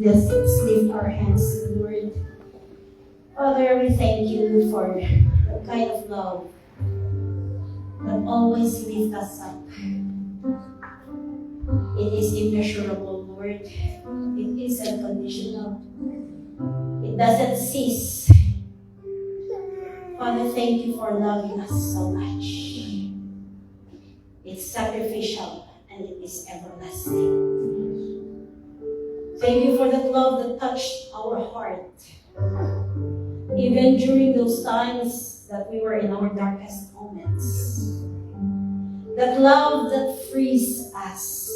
Let's lift our hands to the Lord. Father, we thank you for the kind of love that always lifts us up. It is immeasurable, Lord. It is unconditional. It doesn't cease. Father, thank you for loving us so much. It's sacrificial and it is everlasting. Thank you for that love that touched our heart. Even during those times that we were in our darkest moments. That love that frees us.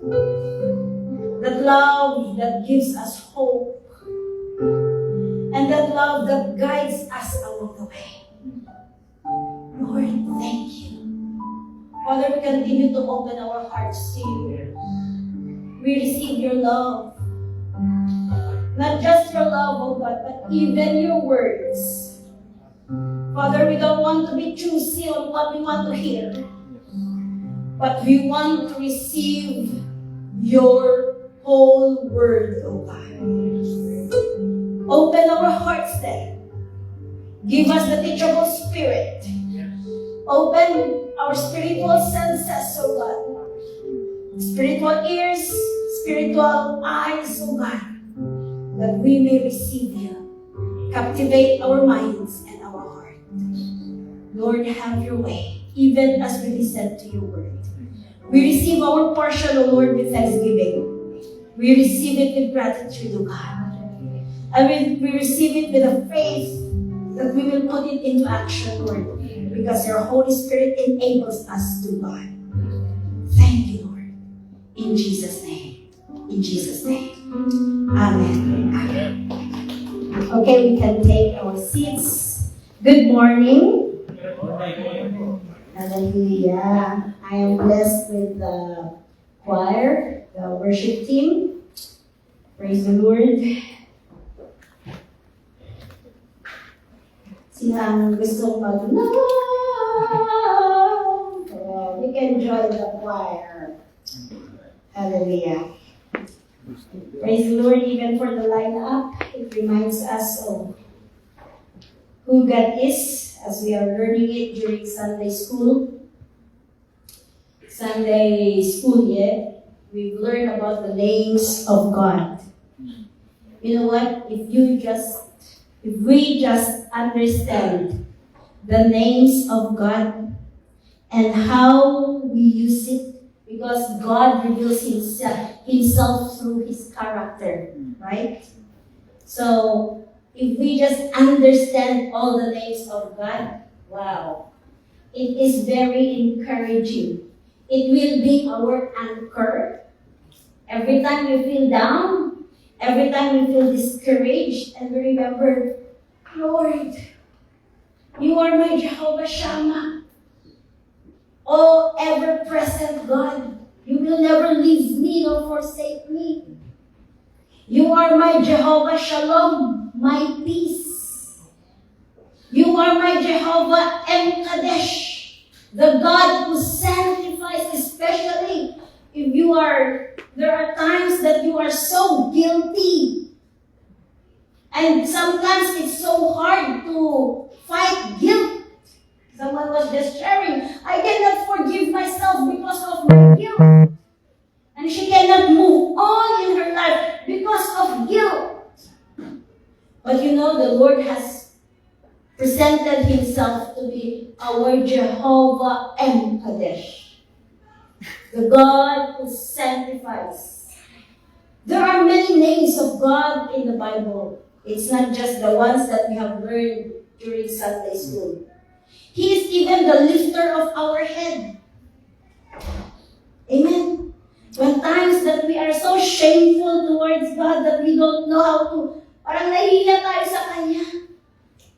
That love that gives us hope. And that love that guides us along the way. Lord, thank you. Father, we continue to open our hearts to you. We receive your love. Not just your love, oh God, but even your words. Father, we don't want to be choosy on what we want to hear. But we want to receive your whole word, oh God. Open our hearts then. Give us the teachable spirit. Open our spiritual senses, oh God. Spiritual ears, spiritual eyes, oh God. That we may receive you. Captivate our minds and our heart. Lord, have your way, even as we listen to your word. We receive our portion, O Lord, with thanksgiving. We receive it with gratitude, O God. And we receive it with a faith that we will put it into action, Lord, because your Holy Spirit enables us to, God. Thank you, Lord. In Jesus' name. In Jesus' name. Amen. Amen. Okay, we can take our seats. Good morning. Good morning. Hallelujah. I am blessed with the choir, the worship team. Praise the Lord. Sino ang gustong mag-love? We can join the choir. Hallelujah. Praise the Lord, even for the lineup. It reminds us of who God is as we are learning it during Sunday school. We've learned about the names of God. You know what? If we just understand the names of God and how we use it, because God reveals himself through his character, right? So, if we just understand all the names of God, wow, it is very encouraging. It will be our anchor. Every time we feel down, every time we feel discouraged, and we remember, Lord, you are my Jehovah Shammah. Oh, ever-present God, you will never leave me nor forsake me. You are my Jehovah Shalom, my peace. You are my Jehovah Emkadesh, the God who sanctifies, especially if there are times that you are so guilty. And sometimes it's so hard to fight guilt. Someone was just sharing, I cannot forgive myself because of my guilt. And she cannot move on in her life because of guilt. But you know, the Lord has presented himself to be our Jehovah Emkadesh, the God who sanctifies. There are many names of God in the Bible. It's not just the ones that we have learned during Sunday school. He is even the lifter of our head. Amen. When times that we are so shameful towards God that we don't know how to, parang nahihiya tayo sa Kanya.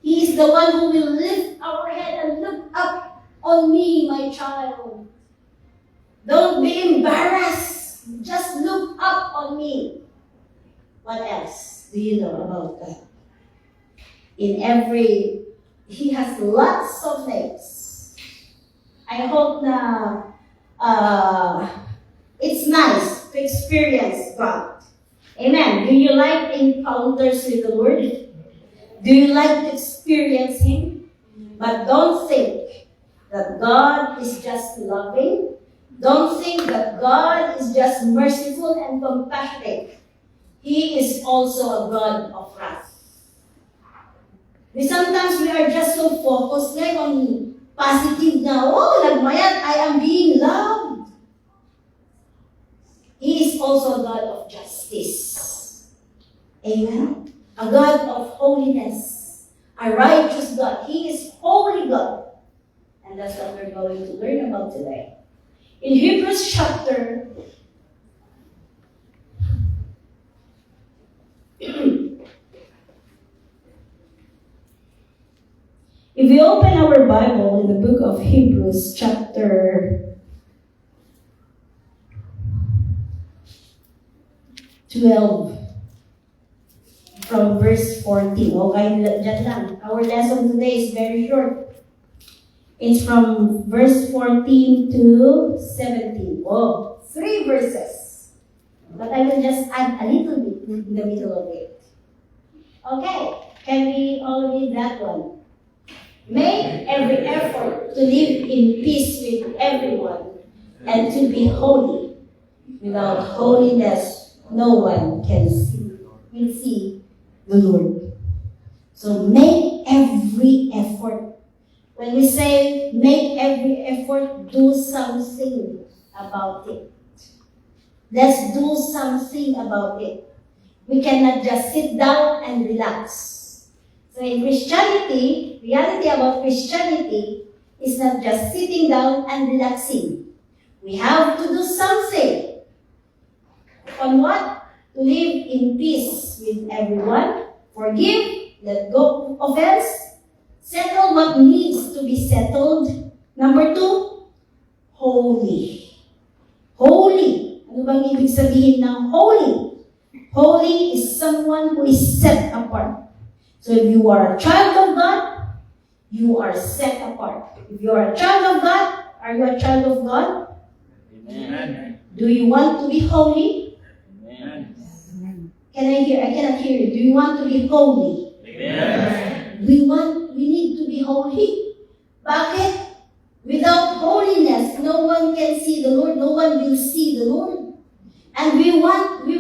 He is the one who will lift our head and look up on me, my child. Don't be embarrassed. Just look up on me. What else do you know about that? He has lots of names. I hope na it's nice to experience God. Amen. Do you like encounters with the Lord? Do you like to experience Him? But don't think that God is just loving. Don't think that God is just merciful and compassionate. He is also a God of wrath. Sometimes we are just so focused on positive na, oh, nagmayat, I am being loved. He is also a God of justice. Amen? A God of holiness. A righteous God. He is holy God. And that's what we're going to learn about today. In Hebrews chapter if we open our Bible in the book of Hebrews chapter 12 from verse 14. Okay, dyan lang. Our lesson today is very short. It's from verse 14 to 17. Oh, 3 verses. But I will just add a little bit in the middle of it. Okay, can we all read that one? Make every effort to live in peace with everyone and to be holy. Without holiness, no one will see the Lord. So make every effort. When we say make every effort, do something about it. Let's do something about it. We cannot just sit down and relax. So in Christianity, reality about Christianity is not just sitting down and relaxing. We have to do something. On what? To live in peace with everyone, forgive, let go of offense, settle what needs to be settled. Number 2, holy. Holy. Ano bang ibig sabihin ng holy? Holy is someone who is set apart. So if you are a child of God, you are set apart. If you are a child of God, are you a child of God? Amen. Do you want to be holy? Amen. I cannot hear you. Do you want to be holy? Amen. We need to be holy. Bakit? Without holiness, no one can see the Lord. No one will see the Lord. And we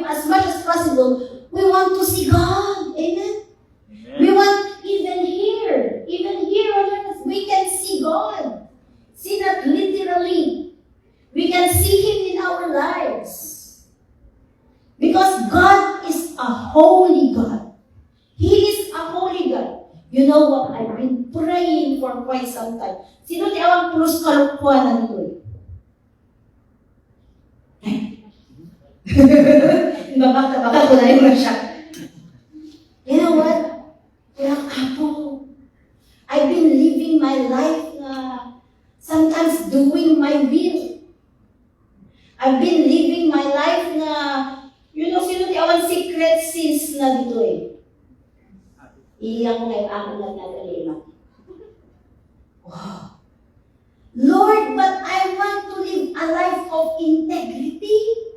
as much as possible, we want to see God. Amen? We want, even here on earth, we can see God. See that literally. We can see Him in our lives. Because God is a holy God. He is a holy God. You know what? I've been praying for quite some time. Sino di awang pulos kalukwanan ito eh? Baka kulay mo na siya. You know what? Kaya Apo, I've been living my life sometimes doing my will. I've been living my life sino di awan secret sins na dito eh. Iiyak ko ngayon ako lang nagalima. Wow. Lord, but I want to live a life of integrity.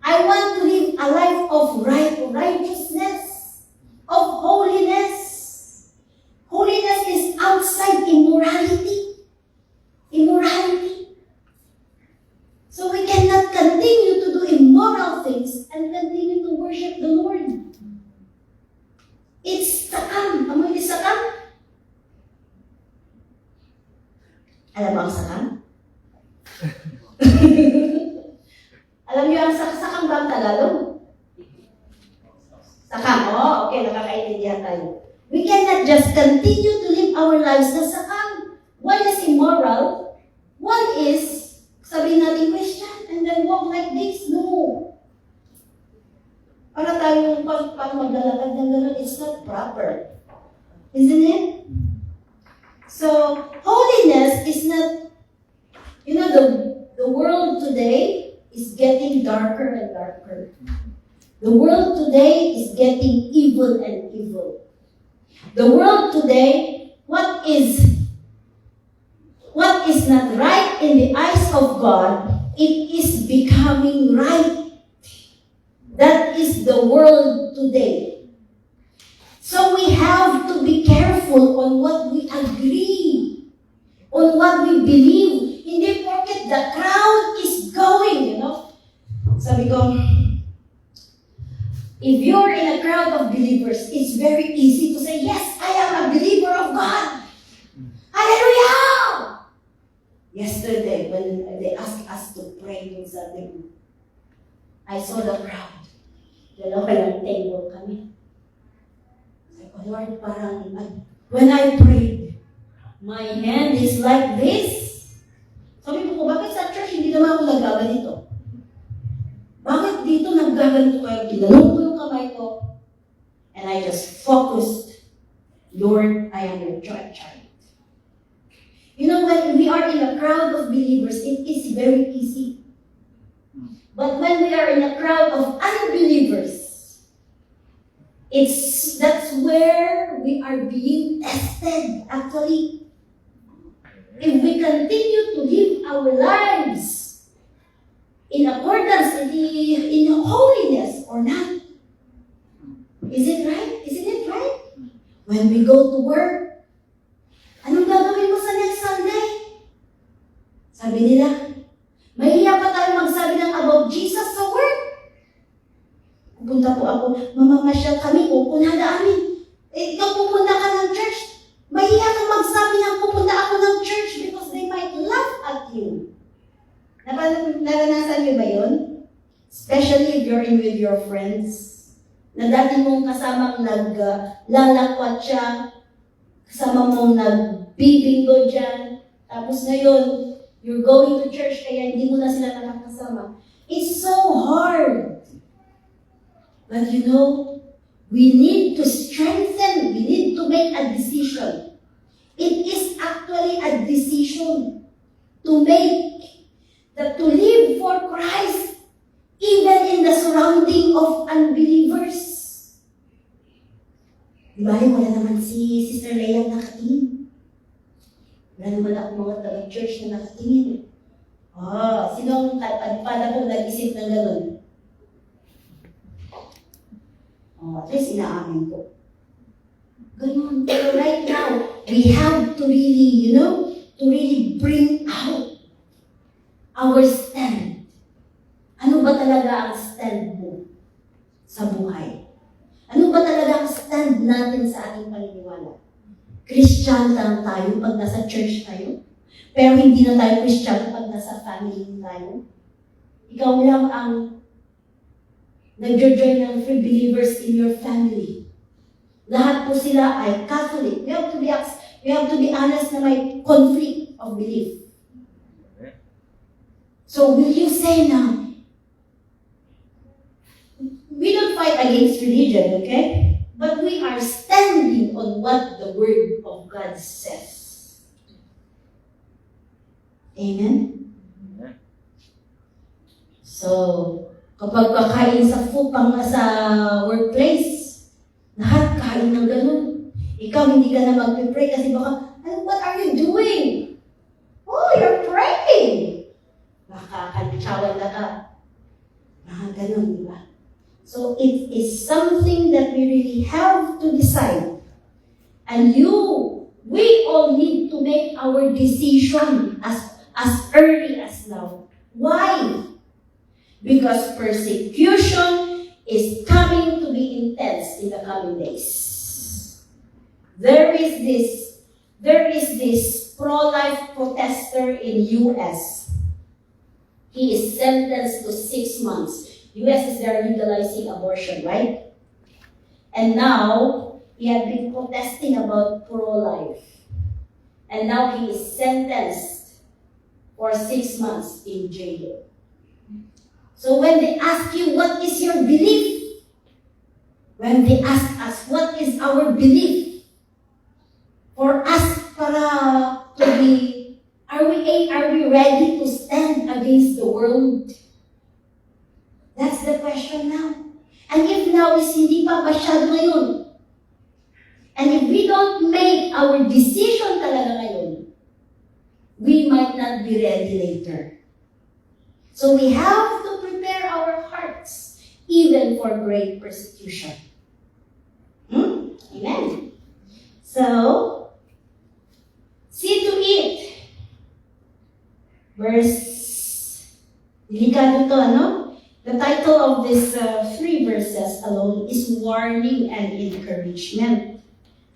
I want to live a life of righteousness, of holiness. Holiness is outside immorality. Immorality. So we cannot continue to do immoral things and continue to worship the Lord. It's sakam. Amoy di sakam? Alam mo ang sakam? Alam niyo ang sakam ba ang Tagalog? Sakam. Oh, okay. Nakakaintindihan tayo. We cannot just continue to live our lives na sakam. One is immoral. One is, sabihin natin Christian, and then walk like this. No. Para tayong maglalakad ng gano'n, it's not proper. Isn't it? So, holiness is not, the world today is getting darker and darker. The world today is getting evil and evil. The world today, what is not right in the eyes of God, it is becoming right. That is the world today. So we have to be careful on what we agree, on what we believe. Hindi porket the crowd is going, Sabi ko, if you're in a crowd of believers, it's very easy to say, yes, I am a believer of God. Hallelujah! Yesterday, when they asked us to pray on Sunday, I saw the crowd. Dalawa lang table kami. Sabi ko, Lord, parang, when I prayed, my hand is like this. Sabi ko, bakit sa church hindi naman ako naggaganito? Bakit dito naggaganito kayo? Ginanong ko yung kamay ko. And I just focused, Lord, I am your child. When we are in a crowd of believers, it is very easy. But when we are in a crowd of unbelievers, that's where we are being tested, actually. If we continue to live our lives in accordance in holiness or not. Is it right? Isn't it right? When we go to work, anong gagawin mo sa next Sunday? Sabi nila, mahiya pa tayo magsabi ng about Jesus sa work. Pupunta po ako, mamamasyal kami, pupunta amin. Ikaw pupunta ka ng church. Mahiya kang magsabi ng pupunta ako ng church because they might laugh at you. Naranasan niyo ba yun? Especially if you're in with your friends. Na dati mong kasamang naglalakwat siya, kasama mong nagbibingo dyan, tapos ngayon, you're going to church kaya hindi mo na sila nakakasama. It's so hard. But we need to strengthen, we need to make a decision. It is actually a decision to make, to live for Christ, even in the surrounding of unbelievers. Diba, wala naman si Sister Leia nakatingin. Wala naman ako mga taga-church na nakatingin. Sino ang padpada po nag-isip ng gano'n? At least inaamin ko. Ganun. Pero right now, we have to really, to really bring out our stand. Ano ba talaga ang stand mo sa buhay? Ano ba talaga ang stand natin sa ating paniniwala? Christian lang tayo pag nasa church tayo, pero hindi na tayo Christian pag nasa family tayo. Ikaw lang ang nag-join ng free believers in your family. Lahat po sila ay Catholic. We have to be honest na may conflict of belief. So will you say now, we don't fight against religion, okay? But we are standing on what the Word of God says. Amen? So, kapag kakain sa workplace, lahat kain ng ganun. Ikaw hindi ka na mag-pray kasi baka, what are you doing? Oh, you're praying! Baka kalitsawan na ka. Mga ganun, di ba? So it is something that we really have to decide. And we all need to make our decision as early as now. Why? Because persecution is coming to be intense in the coming days. There is this pro-life protester in US. He is sentenced to 6 months. US is there legalizing abortion, right? And now, he had been protesting about pro-life. And now he is sentenced for 6 months in jail. So when they ask you, what is your belief? When they ask us, what is our belief? For us, are we ready to stand against the world? That's the question now. And if now is hindi pa masyado ngayon, and if we don't make our decision talaga ngayon, we might not be ready later. So we have to prepare our hearts. even for great persecution. Amen. So, see to it. Verse, delikado to, ano? The title of this 3 verses alone is warning and encouragement.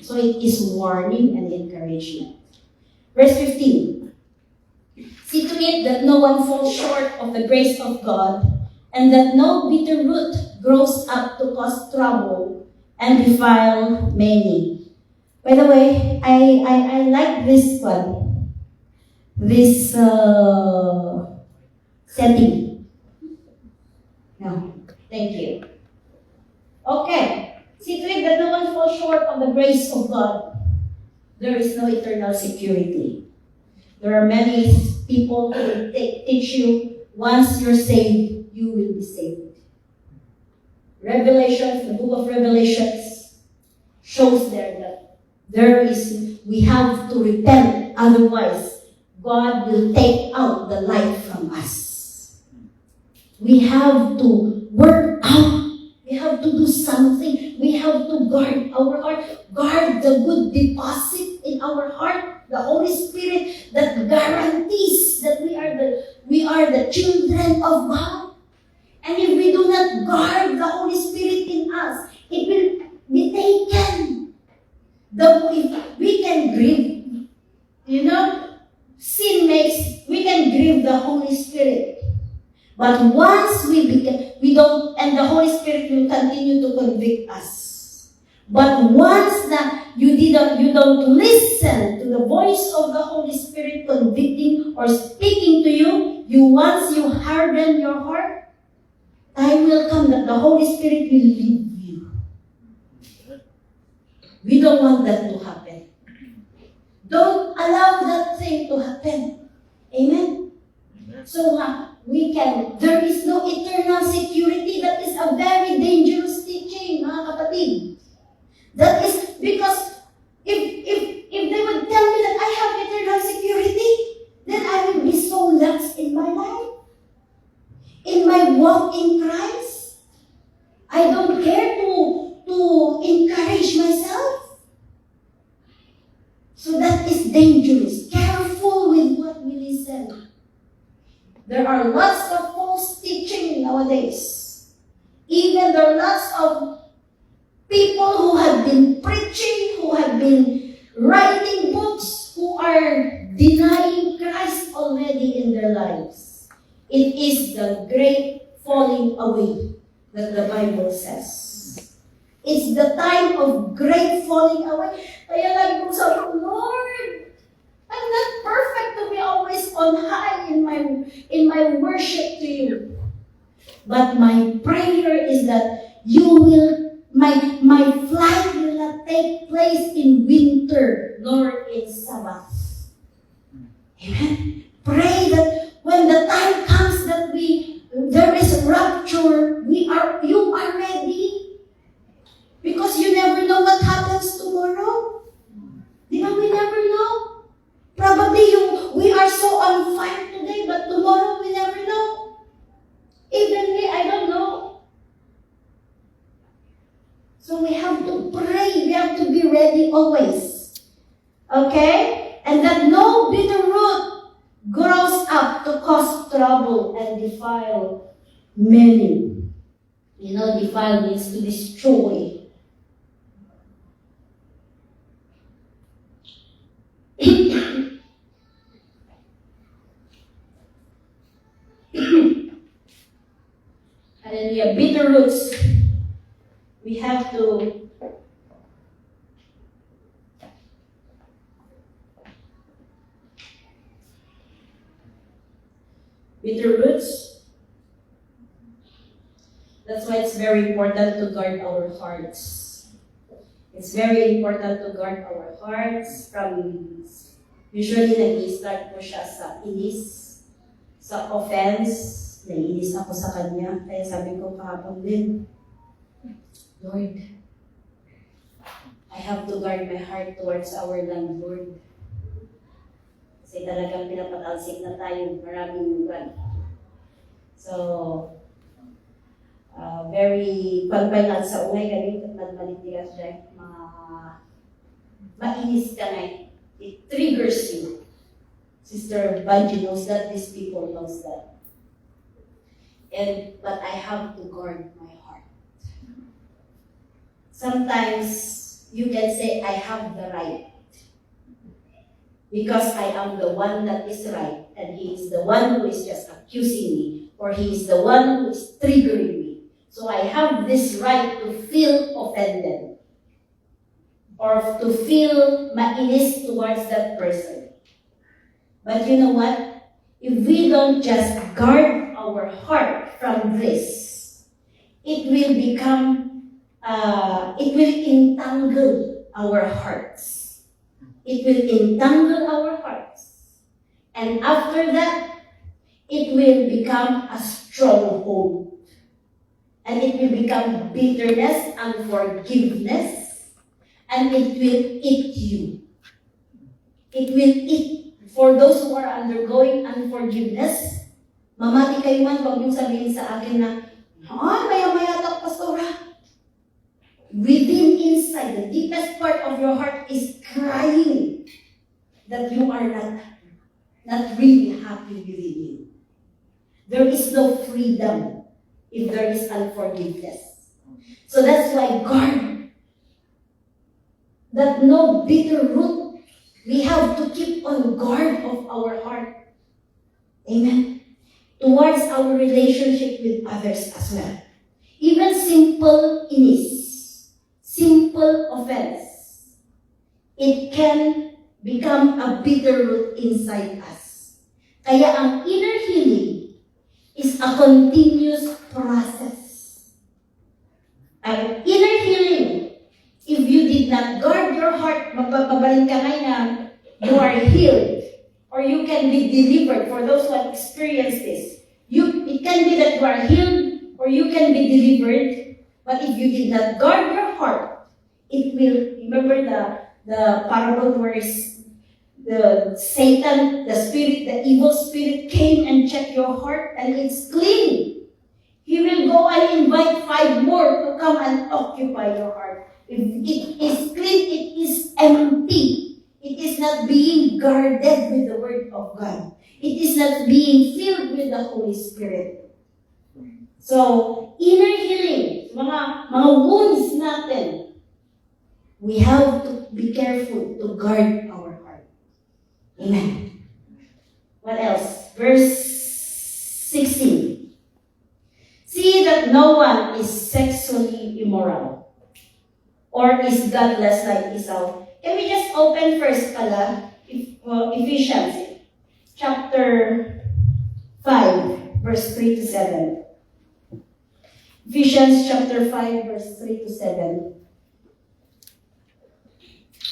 So it is warning and encouragement. Verse 15. See to it that no one falls short of the grace of God, and that no bitter root grows up to cause trouble and defile many. By the way, I like this one. This setting. No, thank you. Okay. See to it that no one falls short of the grace of God. There is no eternal security. There are many people who will teach you, once you're saved, you will be saved. Revelations, the book of Revelations, shows there that we have to repent, otherwise God will take out the light from us. We have to work out. We have to do something. We have to guard our heart. Guard the good deposit in our heart. The Holy Spirit that guarantees that we are the children of God. And if we do not guard the Holy Spirit in us, it will be taken. If we can grieve, we can grieve the Holy Spirit. But once we don't, and the Holy Spirit will continue to convict us. But once that you don't listen to the voice of the Holy Spirit convicting or speaking to you, once you harden your heart, time will come that the Holy Spirit will leave you. We don't want that to happen. Don't allow that thing to happen. Amen? So there is no eternal security. That is a very dangerous teaching, mga kapatid. That is because if they would tell me that I have eternal security, then I will be so lax in my life, in my walk in Christ. I don't care to encourage myself. So that is dangerous. Careful with what we listen. There are lots of false teaching nowadays. Even there are lots of people who have been preaching, who have been writing books, who are denying Christ already in their lives. It is the great falling away that the Bible says. It's the time of great falling away. Kaya lagi kong sabi ko, Lord, I'm not perfect to be always on high in my worship to you. But my prayer is that my flight will not take place in winter nor in Sabbath. Amen. Pray that when the time comes that there is rapture, you are ready. Because you never know what happens tomorrow. We never know. Probably we are so on fire today, but tomorrow we never know. Even me, I don't know. So we have to pray. We have to be ready always. Okay? And that no bitter root grows up to cause trouble and defile many. Defile means to destroy. Hallelujah. Bitter roots. We have to bitter roots. That's why it's very important to guard our hearts. It's very important to guard our hearts from, usually nag-i-start po siya sa inis, sa offense. Naiinis ako sa kanya. Kaya sabi ko kahapon din, Lord, I have to guard my heart towards our landlord. Kasi talagang pinapatalsik na tayo maraming lugar. So, very palpay sa ungay ganito at manitigas dahil mainis ka na. It triggers you. Sister Banji knows that, these people knows that. But I have to guard my heart. Sometimes you can say I have the right because I am the one that is right and he is the one who is just accusing me or he is the one who is triggering me. So I have this right to feel offended or to feel mainis towards that person. But you know what? If we don't just guard our heart from this, it will entangle our hearts. It will entangle our hearts. And after that, it will become a stronghold. And it will become bitterness, unforgiveness, and it will eat you. It will eat. For those who are undergoing unforgiveness, mamati kayo man, huwag niyong sabihin sa akin na, maya-maya tak, pastora. Within inside, the deepest part of your heart is crying that you are not really happy within you. There is no freedom if there is unforgiveness. So that's why guard that no bitter root. We have to keep on guard of our heart. Amen. Towards our relationship with others as well. Even simple inis, simple offense, it can become a bitter root inside us. Kaya ang inner healing is a continuous process. Ang inner healing, if you did not guard your heart, magpapabalin ka ngayon na you are healed or you can be delivered. For those who have experienced this, it can be that you are healed or you can be delivered. But if you did not guard your heart, it will, remember the parable where the Satan, the spirit, the evil spirit came and checked your heart and it's clean. He will go and invite 5 more to come and occupy your heart. If it is clean, it is empty. It is not being guarded with the Word of God. It is not being filled with the Holy Spirit. So, inner healing, mga wounds natin, we have to be careful to guard our heart. Amen. What else? Verse 16. See that no one is sexually immoral or is godless like Esau. Can we just open first pala, Ephesians chapter 5, verse 3 to 7. Ephesians chapter 5, verse 3 to 7.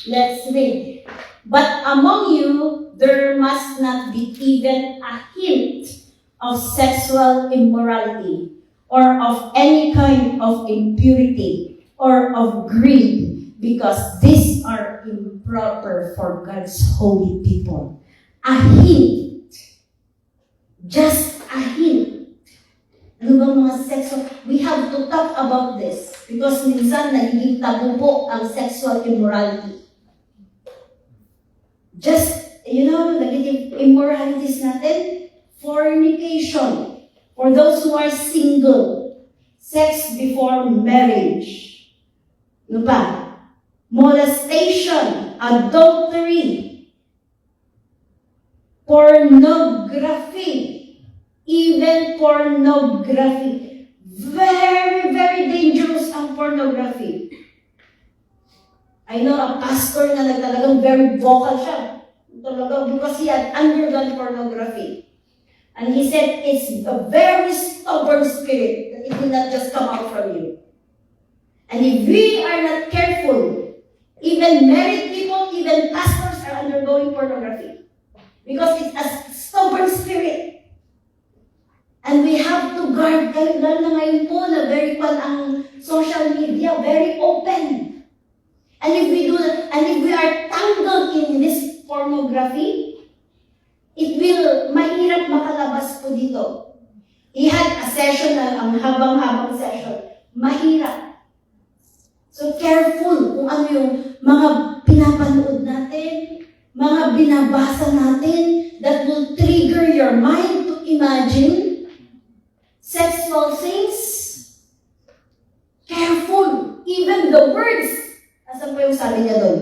Let's read. But among you, there must not be even a hint of sexual immorality, or of any kind of impurity, or of greed, because these are improper for God's holy people. A hint. Just a hint. Ano bang mga sexual? We have to talk about this, because minsan nagiging tabu po ang sexual immorality. Just, nagiging immoralities natin, fornication. For those who are single, sex before marriage. Ano pa? Molestation, adultery, pornography, even pornography. Very, very dangerous ang pornography. I know a pastor na talagang very vocal siya. Talagang because he had undergone pornography. And he said, it's a very stubborn spirit that it will not just come out from you. And if we are not careful, even married people, even pastors are undergoing pornography. Because it's a stubborn spirit. And we have to guard, lalo na ngayon po na very ang social media, very open. And if we do that, and if we are tangled in this pornography, it will, mahirap makalabas po dito. He had a session na ang habang-habang session. Mahirap. So careful kung ano yung mga pinapanood natin, mga binabasa natin that will trigger your mind to imagine sexual things. Careful. Even the words. Asan po yung sabi niya doon?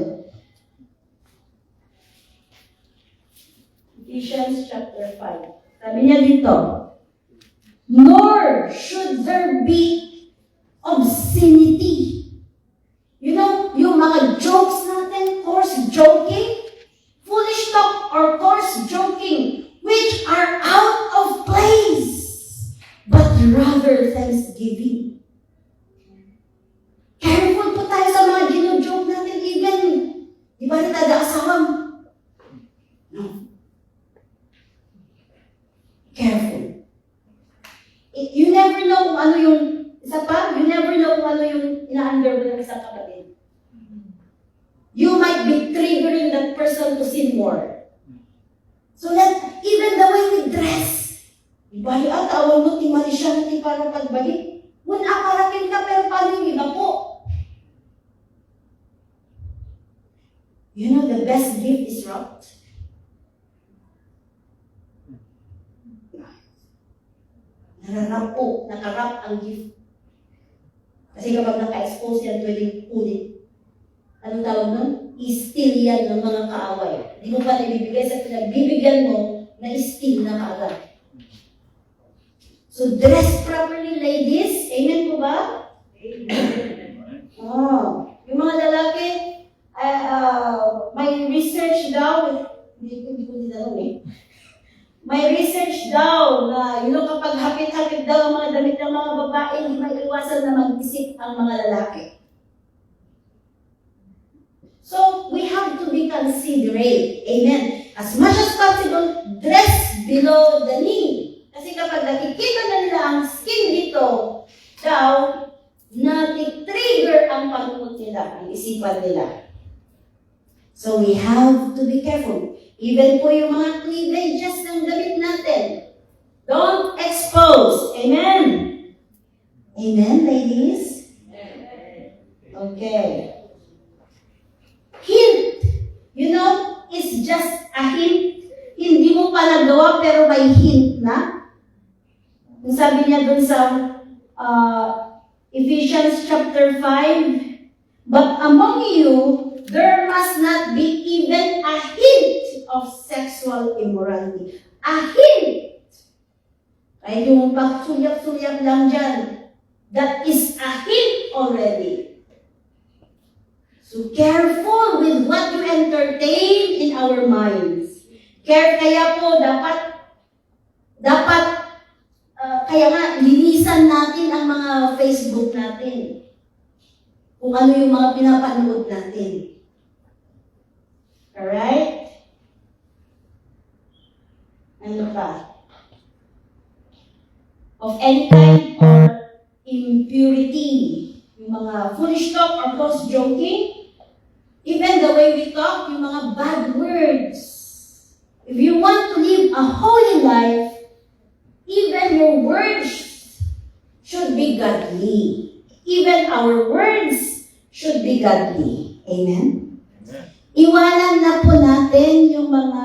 Ephesians chapter 5. Sabi niya dito, nor should there be obscenity. You know, yung mga jokes natin, coarse joking, foolish talk or coarse joking, which are out of place, but rather thanksgiving. Careful po tayo sa mga gino-joke natin even. Di ba natada asawam? No. Careful. You never know kung ano yung, isa pa, you never know kung ano yung ina-under mo ng isang kapatid. You might be triggering that person to sin more. So that, even the way we dress, iba yung tawag mo, timali siya, hindi parang pagbalik. Wala, parating ka, pero paano yung iba po? You know, the best gift is wrapped. Nararap po, nakarap ang gift. Kasi kapag naka-expose yan, pwedeng ulit. Anong tawag nun? I-steal yan ng mga kaaway. Hindi mo pa nabibigay sa pinagbibigyan mo na i-steal na kaagad. So, dress properly, ladies. Amen po ba? Amen. Oh. Yung mga lalaki, may research daw, hindi ko dinanong eh. May research daw na, kapag hapit-hapit daw ang mga damit ng mga babae, hindi may iwasan na mag-isip ang mga lalaki. So, we have to be considerate. Amen. As much as possible, dress below the knee. Kasi kapag nakikita na nila ang skin dito, daw, trigger ang pagpunod nila, ang isipan nila. So, we have to be careful. Even po yung mga cleavages ng damit natin. Don't expose. Amen? Amen, ladies? Okay. Hint. You know, it's just a hint. Hindi mo pa nagawa pero may hint na. Yung sabi niya dun sa Ephesians chapter 5, but among you, there must not be even a hint of sexual immorality. A hint. Ay yung pagsulyap-sulyap lang dyan. That is a hint already. So careful with what you entertain in our minds. Kaya po kaya nga linisan natin ang mga Facebook natin. Kung ano yung mga pinapanood natin. Alright? Ano pa? Of any kind or impurity. Yung mga foolish talk or close joking. Even the way we talk, yung mga bad words. If you want to live a holy life, even your words should be godly. Even our words should be godly. Amen? Iwanan na po natin yung mga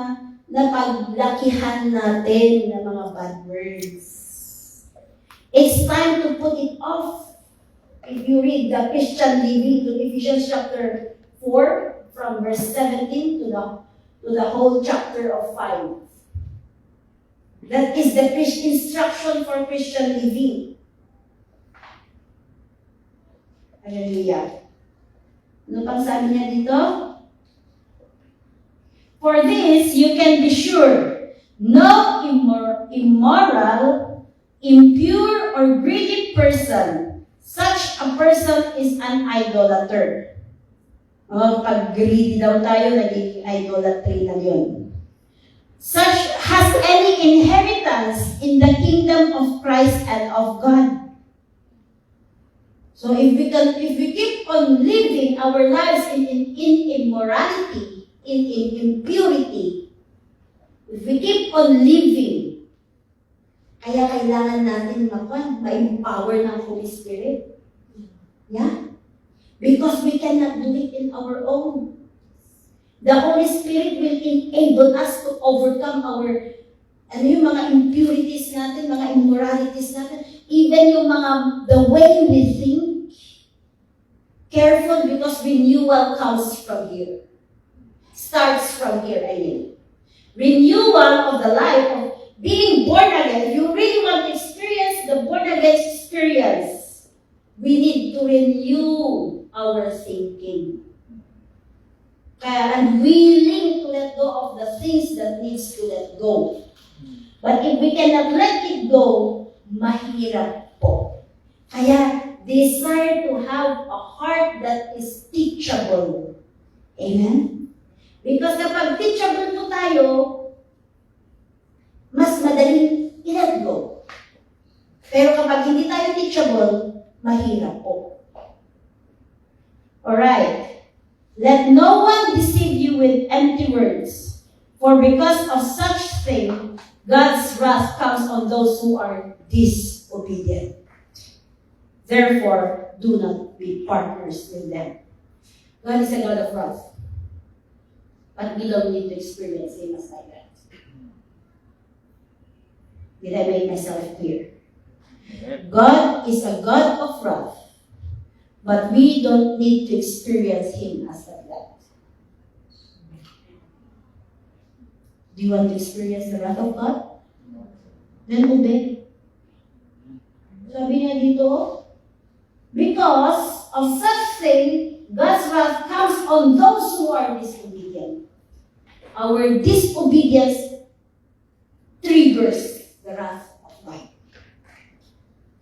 napaglakihan natin na mga bad words. It's time to put it off. If you read the Christian Living to Ephesians chapter 4, from verse 17 to the whole chapter of 5. That is the instruction for Christian living. Hallelujah. Ano pang sabi niya dito? For this, you can be sure, no immoral, impure, or greedy person, such a person is an idolater. Pag greedy daw tayo, naging idolatry na yun. Such has any inheritance in the kingdom of Christ and of God. So if we keep on living our lives in immorality, in impurity, if we keep on living Kaya kailangan natin ma-empower ng Holy Spirit. Yeah? Because we cannot do it in our own. The Holy Spirit will enable us to overcome yung mga impurities natin, mga immoralities natin, even yung the way we think. Careful, because renewal comes from here. Starts from here, I mean. Renewal of the life of being born again. If you really want to experience the born again experience, we need to renew our thinking. And willing to let go of the things that needs to let go. But if we cannot let it go, mahirap po. Kaya, desire to have a heart that is teachable. Amen? Because kapag teachable po tayo, mas madaling i-let go. Pero kapag hindi tayo teachable, mahirap po. Alright. Let no one deceive you with empty words, for because of such thing, God's wrath comes on those who are disobedient. Therefore, do not be partners with them. God is a God of wrath. But we don't need to experience Him as like that. Did I make myself clear? God is a God of wrath. But we don't need to experience Him as like that. Do you want to experience the wrath of God? Then obey. Sabi niya dito, because of such thing, God's wrath comes on those who are disobedient. Our disobedience triggers the wrath of God.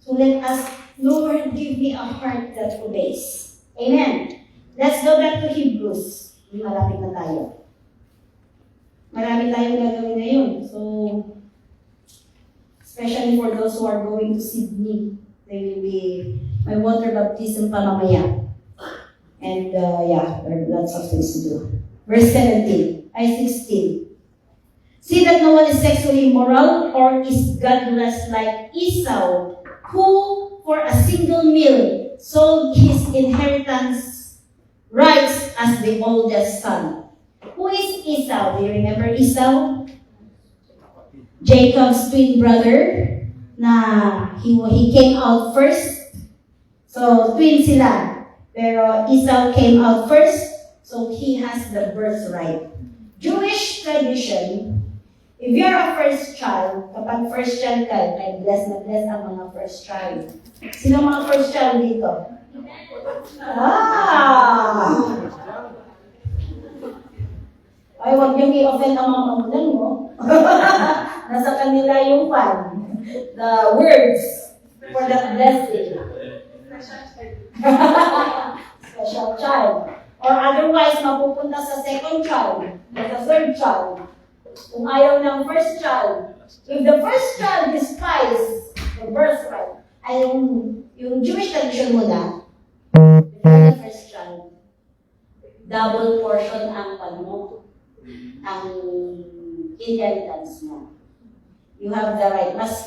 So let us, Lord, give me a heart that obeys. Amen. Let's go back to Hebrews. Malapit na tayo. Marami tayong gagawin ngayon. So, especially for those who are going to Sydney, they will be my water baptism pa mamaya. And there are lots of things to do. Verse 16. See that no one is sexually immoral or is godless like Esau, who for a single meal sold his inheritance rights as the oldest son. Who is Esau? Do you remember Esau? Jacob's twin brother, na he came out first. So, twin sila. Pero Esau came out first, so he has the birthright. Jewish tradition, if you're a first child, kapag first child ka, ay bless na bless ang mga first child. Sino mga first child dito? Ay, huwag niyong i-offend ang mga magulang mo. Nasa kanila yung the words for that blessing. Special child. Or otherwise, mapupunta sa second child, or the third child. Kung ayaw ng first child, if the first child despises the birthright, ay yung Jewish tradition mo na, before the first child, double portion ang ang inheritance mo. You have the right, mas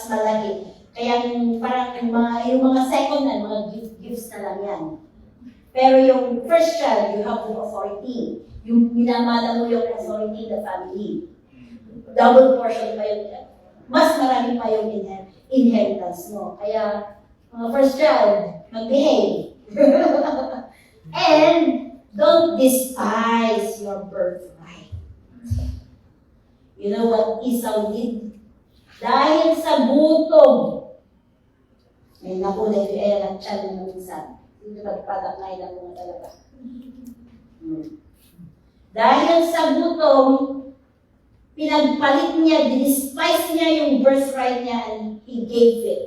malaki. Kaya parang yung mga second na, mga gifts na lang yan. Pero yung first child, you have the authority. Yung minamala mo yung authority in the family. Double portion pa yun. Mas marami pa yung inheritance mo. Kaya, mga first child, mag-behave. And, don't despise your birthright. You know what Esau did? Dahil sa gutom. May nakulay yung elat siya ng minsan. Hindi magpatakay lang mo talaga. Dahil sa gutom, pinagpalit niya, despise niya yung birthright niya and he gave it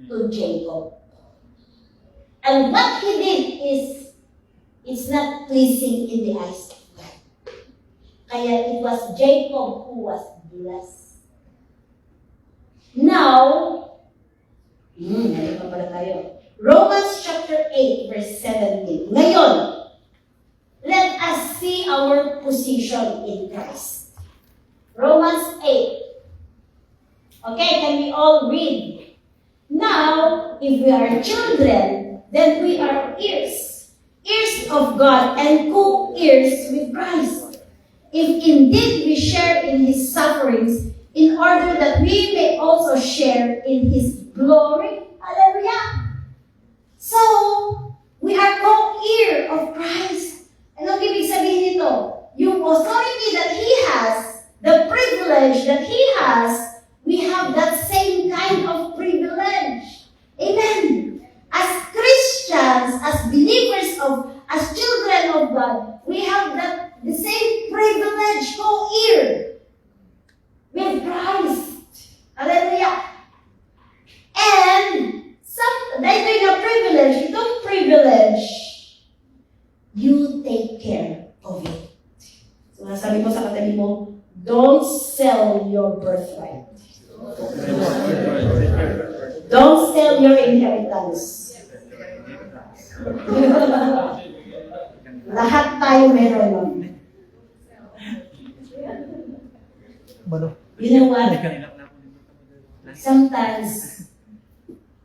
to Jacob. And what he did is, it's not pleasing in the eyes of God. Kaya it was Jacob who was blessed. Now, ngayon pa pala tayo. Romans chapter 8, verse 17. Ngayon, let us see our position in Christ. Romans 8. Okay, can we all read? Now, if we are children, then we are heirs, heirs of God and co-heirs with Christ. If indeed we share in his sufferings, in order that we may also share in his glory. Hallelujah! So, we are co-heir of Christ. Ano ibig sabihin nito? Yung authority that he has, the privilege that he has, we have that same kind of privilege. Amen. As Christians, as believers as children of God, we have the same privilege, co-heir with Christ. Hallelujah. And dahil yung privilege, itong privilege, you take care of it. So, sabi ko sa katabi mo, don't sell your birthright. Don't sell your inheritance. Lahat tayo meron nun. You know what? Sometimes,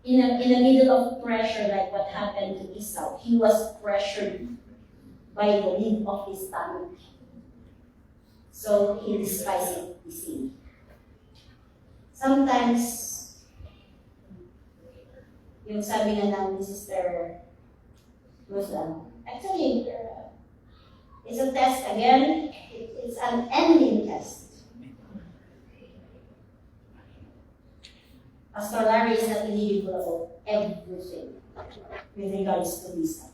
in the middle of pressure, like what happened to Esau, he was pressured by the need of his stomach. So he despised it, you see. Sometimes, yung sabi nga ng Sister Ruslan, actually, it's a test again. It's an ending test. Pastor Larry is not eligible about everything with regards to visa.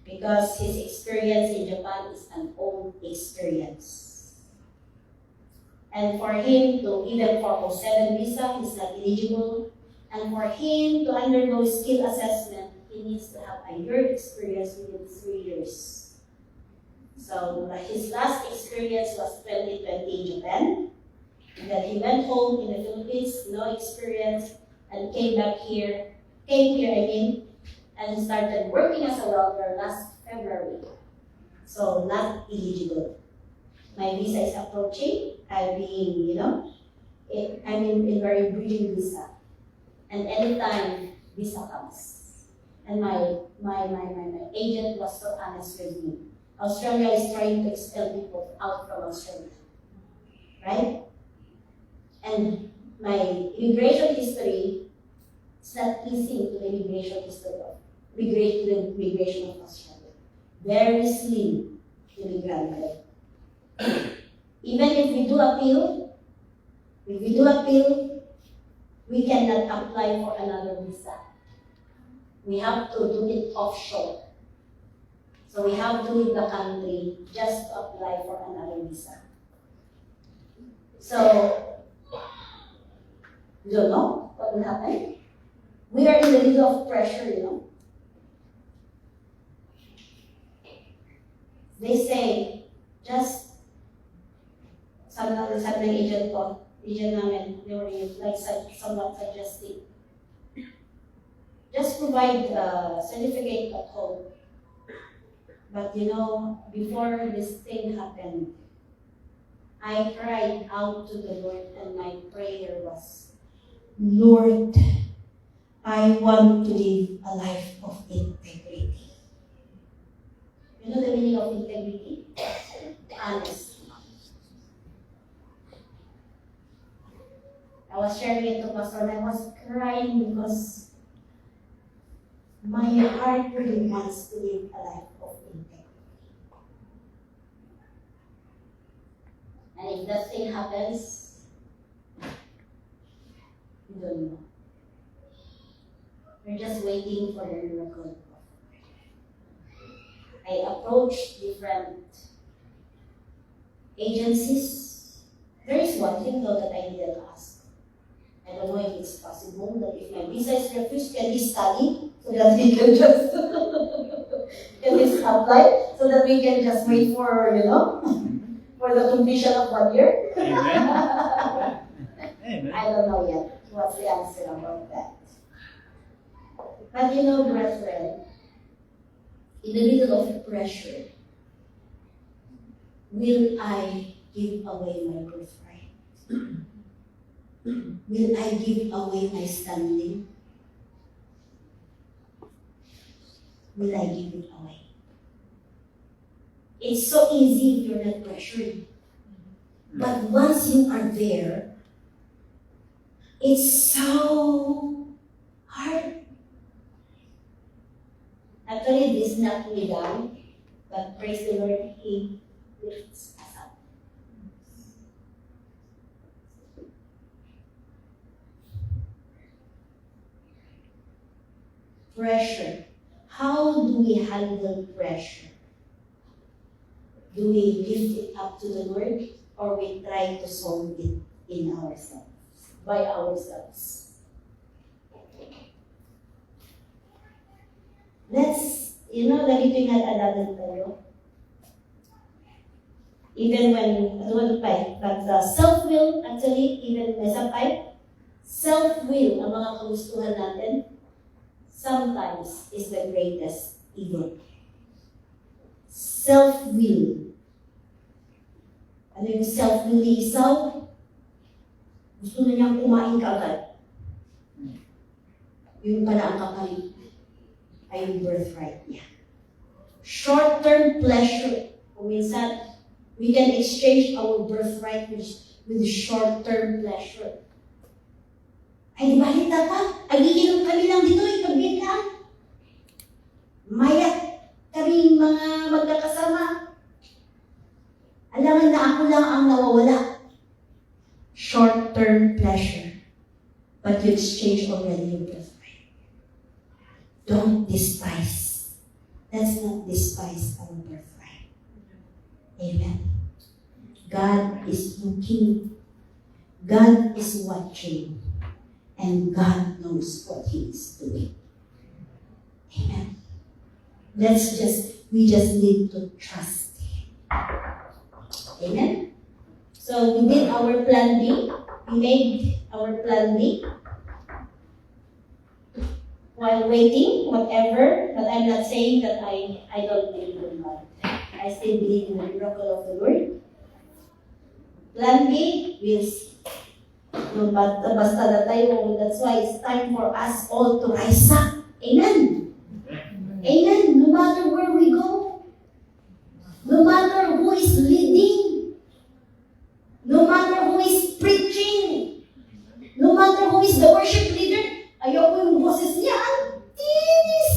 Because his experience in Japan is an old experience. And for him to, even for 07 visa, he's not eligible. And for him to undergo skill assessment, he needs to have a year experience within 3 years. So his last experience was 2020 in Japan. And then he went home in the Philippines, no experience, and came here, and started working as a welder last February. So not eligible. My visa is approaching. I'm being, I'm in very bridging visa. And anytime visa comes. And my agent was so honest with me. Australia is trying to expel people out from Australia. Right? And my immigration history is not pleasing to the immigration history of immigration of Australia. Very slim immigrant rate. Even if we do appeal, we cannot apply for another visa. We have to do it offshore. So we have to leave the country just to apply for another visa. So, you don't know what will happen. We are in the middle of pressure, They say, just, sabi ng agent namin, they were somewhat suggesting, just provide a certificate at home. But before this thing happened, I cried out to the Lord, and my prayer was, Lord, I want to live a life of integrity. You know the meaning of integrity? Honesty. I was sharing it to Pastor, and I was crying because my heart really wants to live a life of integrity. And if that thing happens, you don't know. We're just waiting for the miracle. I approached different agencies. There is one thing though that I didn't ask. I don't know if it's possible that if my visa is refused, can he study so that we can just can he apply so that we can just wait for for the completion of 1 year? Amen. Amen. I don't know yet what's the answer about that. But brethren, in the middle of pressure, will I give away my birthright? Will I give away my standing? Will I give it away? It's so easy if you're not pressured. But once you are there, it's so hard. Actually, this knocked me down, but praise the Lord, He lifts us up. Pressure. How do we handle pressure? Do we lift it up to the Lord, or we try to solve it in ourselves, by ourselves? Let's, lagi ko yung nag-alalan tayo. Even when, but self-will, actually, even may self-will, ang mga kagustuhan natin, sometimes is the greatest evil. Self-will. Ano yung self-will ni Esau? Gusto na niyang kumain kaagad. Yung pala ang kapalit ay yung birthright niya. Short-term pleasure. Kung minsan, we can exchange our birthright with short-term pleasure. Ay, di balita pa. Agiinom kami lang dito, ikabit lang. Mayat kami mga magkakasama. Alam na ako lang ang nawawala. Short-term pleasure. But you exchange already your birthright. Don't despise. Let's not despise our birthright. Amen. God is looking. God is watching. And God knows what He is doing. Amen. We just need to trust Him. Amen. So we did our plan B. We made our plan B. While waiting, whatever, but I'm not saying that I don't believe in God. I still believe in the miracle of the Lord. Plan B, we'll see. No, but basta na tayo, that's why it's time for us all to rise up. Amen. Amen. No matter where we go, no matter who is leading, no matter who is preaching, no matter who is the worship leader, ayaw ko yung boses niya, ang tinis.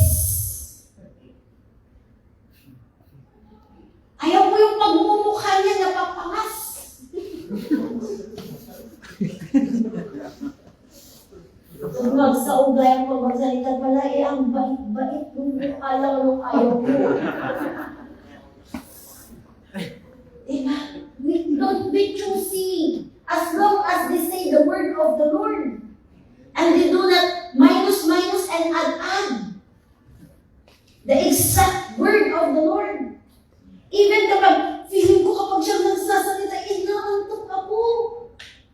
Ayaw ko yung pagmumukha niya napapangas. Kung magsaugay ang pagmagsalita pala, ang bait-bait yung mukha lang nung ayaw ko. Diba? Don't be choosy. As long as they say the word of the Lord. And they do not minus and add. The exact word of the Lord. Even kapag, feeling ko kapag siya nagsasalita, inaantok ako.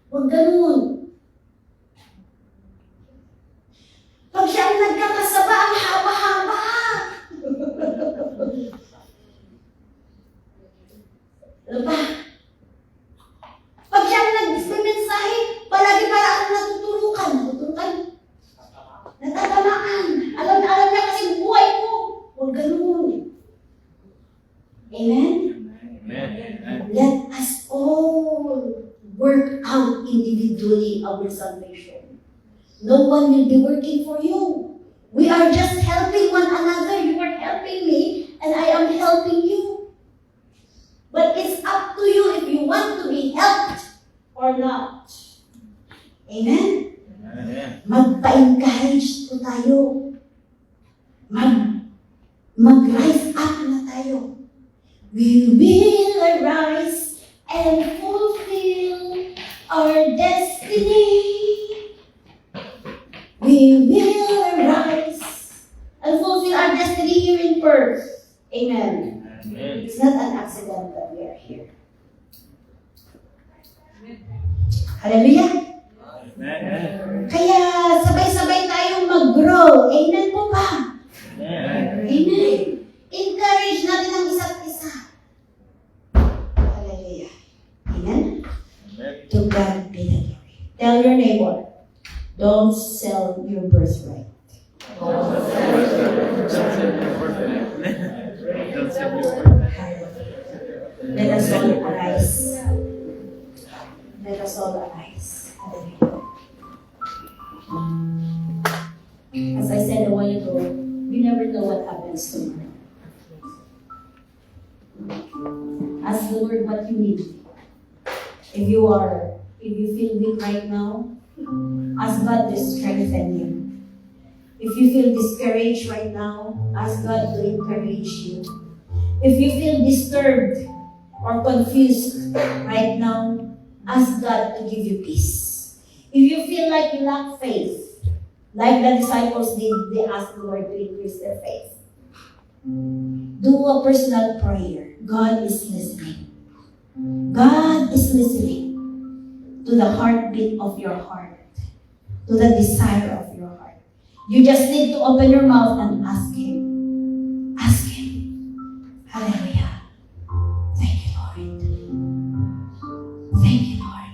Huwag ganun. Pag siya ang nagkakasaba, ang haba-haba. Ano ba? Pag siya ang nag-mensahe, palagi para ako natuturukan. Natatamaan. Alam niya kasi buhay ko. Huwag ganun. Amen? Amen. Let us all work out individually our salvation. No one will be working for you. We are just helping one another. You are helping me, and I am helping you. But it's up to you if you want to be helped or not. Amen? Amen. Magpa-encourage po tayo. Mag-rise up na tayo. We will arise and fulfill our destiny. We will arise and fulfill our destiny here in Perth. Amen. Amen. It's not an accident that we are here. Hallelujah. Amen. Kaya sabay-sabay tayong mag-grow. Amen po ba? Amen. Amen. Encourage natin ang isa't isa. Hallelujah. Amen. Amen. To God be the glory. Tell your neighbor, don't sell your birthright. Don't sell your birthright. Don't sell your birthright. Let us all arise. Let us all arise. As I said a while ago, we never know what happens tomorrow. Ask the Lord what you need. If you feel weak right now, ask God to strengthen you. If you feel discouraged right now, ask God to encourage you. If you feel disturbed or confused right now, ask God to give you peace. If you feel like you lack faith, like the disciples did, they asked the Lord to increase their faith. Do a personal prayer. God is listening. God is listening to the heartbeat of your heart, to the desire of your heart. You just need to open your mouth and ask Him. Ask Him. Hallelujah. Thank you, Lord. Thank you, Lord.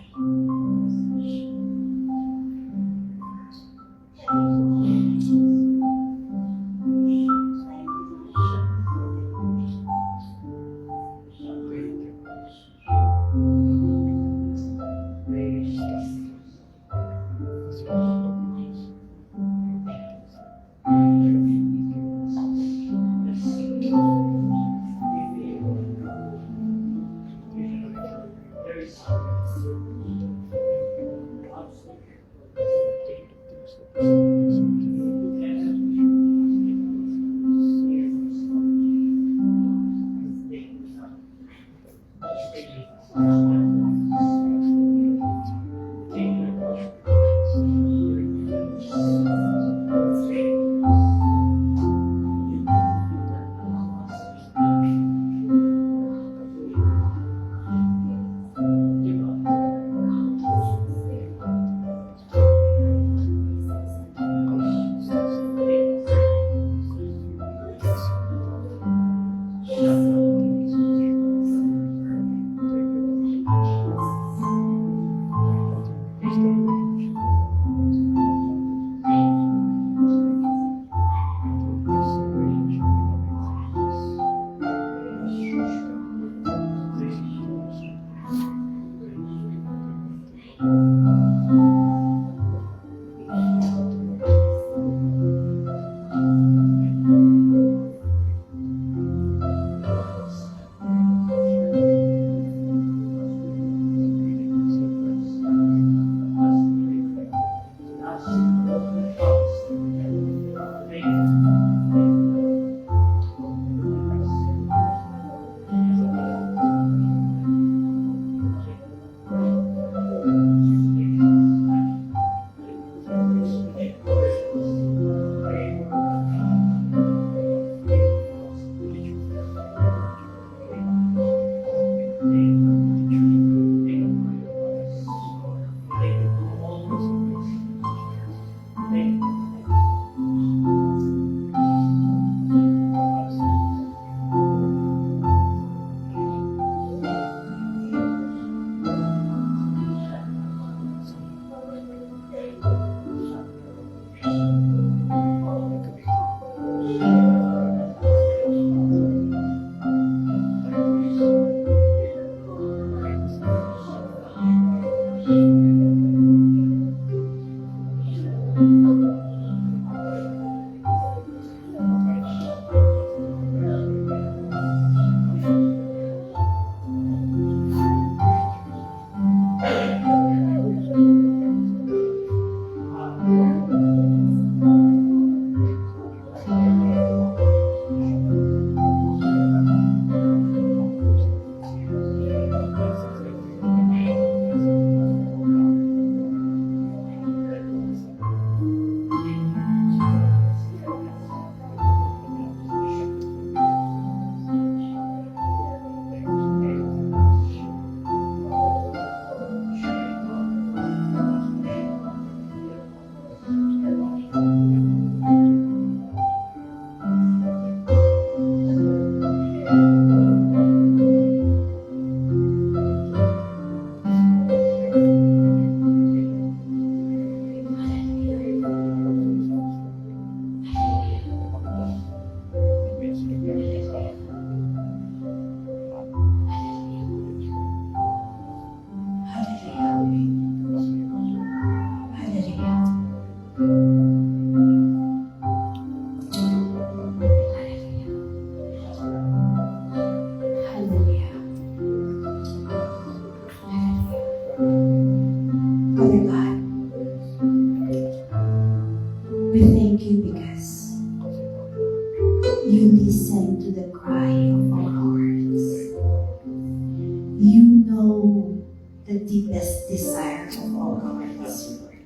know the deepest desire of all our hearts, Lord.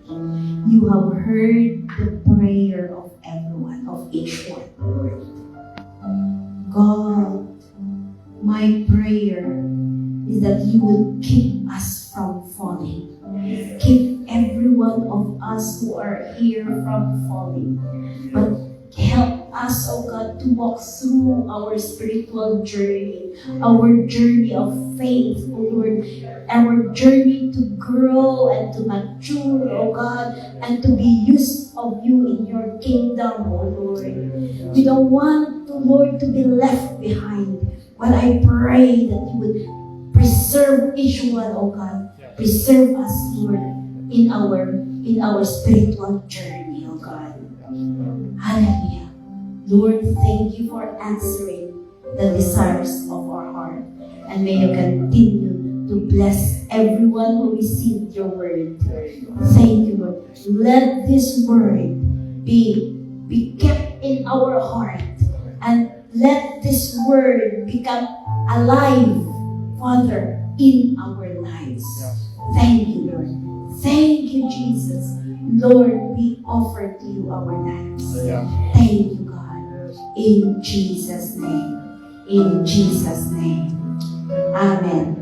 You have heard the prayer of everyone, of each one, Lord. God, my prayer is that you would keep us from falling. Keep every one of us who are here from falling. But help us, oh God, to walk through our spiritual journey, our journey of faith, oh Lord, our journey to grow and to mature, oh God, and to be used of you in your kingdom, oh Lord. We don't want, Lord, to be left behind, but I pray that you would preserve each one, oh God. Preserve us, Lord, in our spiritual journey, oh God. Hallelujah. Lord, thank you for answering the desires of our heart. And may you continue to bless everyone who received your word. Thank you, Lord. Let this word be kept in our heart. And let this word become alive, Father, in our lives. Thank you, Lord. Thank you, Jesus. Lord, we offer to you our lives. Thank you, God. In Jesus' name. In Jesus' name. Amen.